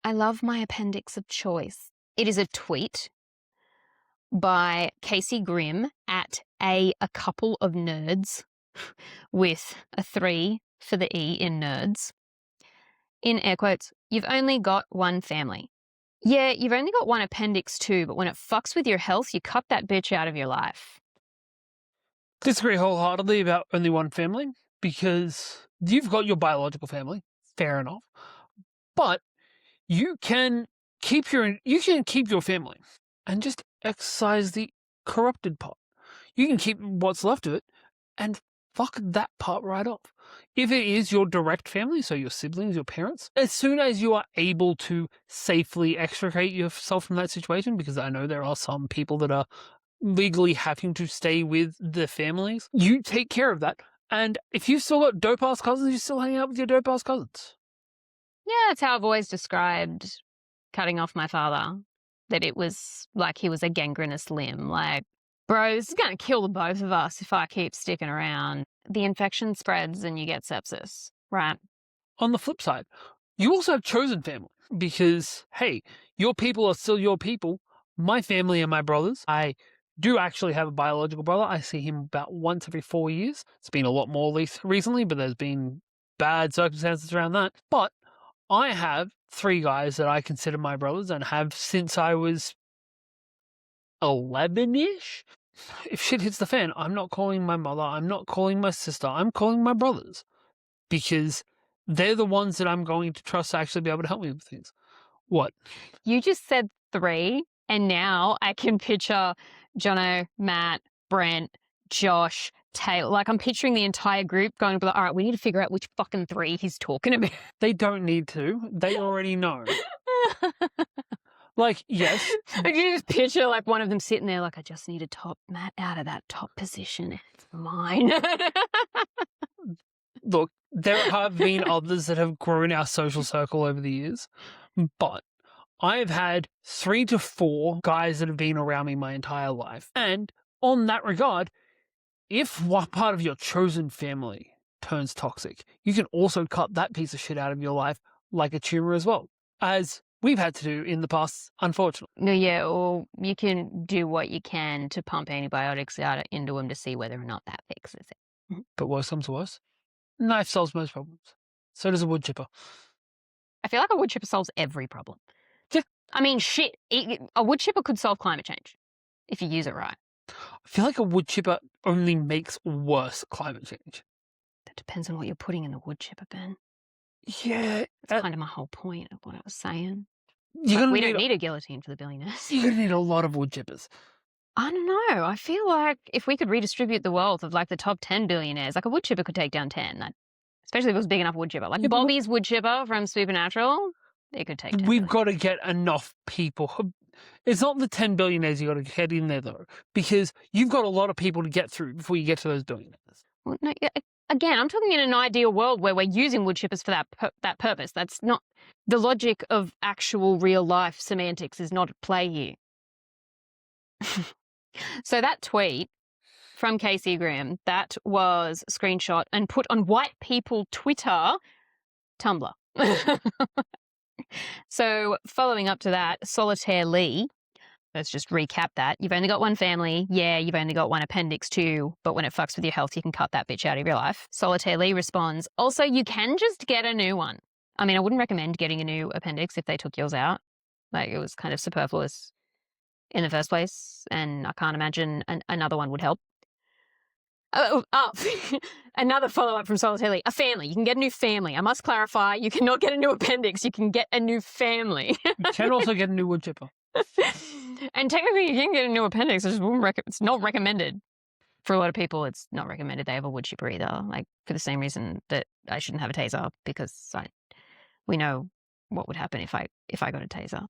I love my appendix of choice. It is a tweet by Casey Grimm at a couple of nerds with a 3 for the E in nerds. In air quotes, you've only got one family. Yeah, you've only got one appendix too, but when it fucks with your health, you cut that bitch out of your life. Disagree wholeheartedly about only one family, because you've got your biological family, fair enough, but you can keep your family and just excise the corrupted part. You can keep what's left of it and fuck that part right off. If it is your direct family, so your siblings, your parents, as soon as you are able to safely extricate yourself from that situation, because I know there are some people that are legally having to stay with the families, you take care of that. And if you've still got dope-ass cousins, you still hang out with your dope-ass cousins. Yeah, that's how I've always described cutting off my father, that it was like he was a gangrenous limb. Like, bro, this is going to kill the both of us if I keep sticking around. The infection spreads and you get sepsis, right? On the flip side, you also have chosen family because, hey, your people are still your people. My family and my brothers, I do actually have a biological brother. I see him about once every 4 years. It's been a lot more recently, but there's been bad circumstances around that. But I have 3 guys that I consider my brothers and have since I was 11-ish. If shit hits the fan, I'm not calling my mother, I'm not calling my sister, I'm calling my brothers. Because they're the ones that I'm going to trust to actually be able to help me with things. What? You just said 3, and now I can picture Jono, Matt, Brent, Josh, Taylor. Like, I'm picturing the entire group going to be like, all right, we need to figure out which fucking 3 he's talking about. They don't need to. They already know. Like, yes. I can just picture like one of them sitting there like, I just need to top Matt out of that top position. It's mine. Look, there have been others that have grown our social circle over the years, but I have had 3 to 4 guys that have been around me my entire life. And on that regard, if one part of your chosen family turns toxic, you can also cut that piece of shit out of your life like a tumor as well, as we've had to do in the past, unfortunately. No, yeah, or you can do what you can to pump antibiotics out into them to see whether or not that fixes it. But worse comes to worse, knife solves most problems. So does a wood chipper. I feel like a wood chipper solves every problem. Yeah. I mean, shit, a wood chipper could solve climate change if you use it right. I feel like a wood chipper only makes worse climate change. That depends on what you're putting in the wood chipper, Ben. Yeah. That's kind of my whole point of what I was saying. We don't need a guillotine for the billionaires. You're going to need a lot of wood chippers. I don't know. I feel like if we could redistribute the wealth of like the top 10 billionaires, like a wood chipper could take down 10. Especially if it was big enough wood chipper. Like Bobby's wood chipper from Supernatural, they could take 10 We've got to get enough people. It's not the 10 billionaires you got to get in there, though, because you've got a lot of people to get through before you get to those billionaires. Well, no, again, I'm talking in an ideal world where we're using wood chippers for that purpose. That's not the logic of actual real life semantics is not at play here. So that tweet from Casey Graham, that was screenshot and put on white people Twitter, Tumblr. So following up to that, Solitaire Lee, let's just recap that. You've only got one family. Yeah, you've only got one appendix too, but when it fucks with your health, you can cut that bitch out of your life. Solitaire Lee responds, also, you can just get a new one. I mean, I wouldn't recommend getting a new appendix if they took yours out. Like, it was kind of superfluous in the first place, and I can't imagine another one would help. Another follow-up from Solitaire Lee. A family. You can get a new family. I must clarify, you cannot get a new appendix. You can get a new family. You can also get a new wood chipper. And technically, you can get a new appendix. It's not recommended. For a lot of people, it's not recommended they have a wood chipper either. Like, for the same reason that I shouldn't have a taser, because we know what would happen if I got a taser.